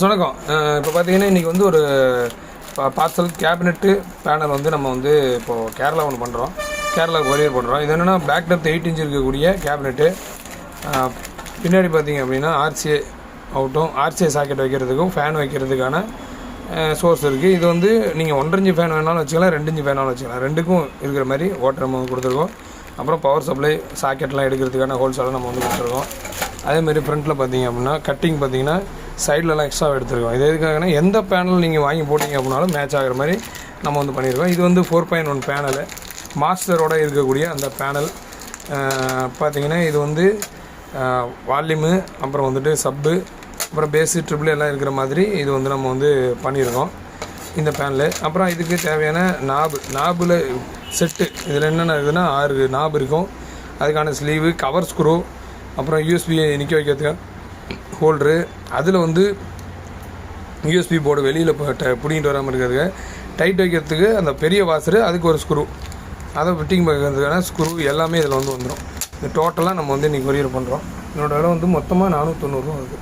Friends வணக்கம். இப்போ பார்த்தீங்கன்னா இன்றைக்கி வந்து ஒரு பார்சல் கேபினெட்டு பேனல் வந்து நம்ம வந்து இப்போது கேரளா ஒன்று பண்ணுறோம். கேரளாவுக்கு கொரியர் பண்ணுறோம். இது என்னென்னா பேக் டெப்த் 8 இன்ச் இருக்கக்கூடிய கேபினெட்டு. பின்னாடி பார்த்தீங்க அப்படின்னா ஆர்சிஏ அவுட்டும் ஆர்சிஏ சாக்கெட் வைக்கிறதுக்கும் ஃபேன் வைக்கிறதுக்கான சோர்ஸ் இருக்குது. இது வந்து நீங்கள் 1.5 இன்ச் ஃபேன் வேணாலும் வச்சுக்கலாம், 2 இன்ச் வேணாலும் வச்சுக்கலாம். ரெண்டுக்கும் இருக்கிற மாதிரி ஓட்டர் நம்ம கொடுத்துருக்கோம். அப்புறம் பவர் சப்ளை சாக்கெட்லாம் எடுக்கிறதுக்கான ஹோல்ஸெல்லாம் நம்ம வந்து கொடுத்துருக்கோம். அதேமாதிரி ஃப்ரண்ட்டில் பார்த்தீங்க அப்படின்னா கட்டிங் பார்த்தீங்கன்னா சைட்லலாம் எக்ஸ்ட்ரா எடுத்துருக்கோம். இது எதுக்காகனா எந்த பேனல் நீங்கள் வாங்கி போட்டிங்க அப்படின்னாலும் மேட்ச் ஆகிற மாதிரி நம்ம வந்து பண்ணியிருக்கோம். இது வந்து 4.1 பேனலு மாஸ்டரோடு இருக்கக்கூடிய அந்த பேனல். பார்த்திங்கன்னா இது வந்து வால்யூமு, அப்புறம் வந்துட்டு சப்பு, அப்புறம் பேஸு ட்ரிபிள் எல்லாம் இருக்கிற மாதிரி இது வந்து நம்ம வந்து பண்ணியிருக்கோம் இந்த பேனலு. அப்புறம் இதுக்கு தேவையான நாபில் செட்டு இதில் என்னென்ன இருக்குதுன்னா 6 நாபு இருக்கும். அதுக்கான ஸ்லீவு, கவர் ஸ்க்ரூ, அப்புறம் யூஎஸ்பி நிற்க வைக்கிறதுக்கு ஹோல்ட்ரு, அதில் வந்து யூஎஸ்பி போர்டு வெளியில் பிடிங்கிட்டு வராமல் இருக்கிறதுக்கு டைட் வைக்கிறதுக்கு அந்த பெரிய வாசரு, அதுக்கு ஒரு ஸ்க்ரூ, அதை ஃபிட்டிங் பண்ணுறதுக்கான ஸ்க்ரூ எல்லாமே இதில் வந்து வந்துடும். இந்த டோட்டலாக நம்ம வந்து இன்றைக்கி கொரியர் பண்ணுறோம். என்னோடய விலை வந்து மொத்தமாக 490 ரூபா வருது.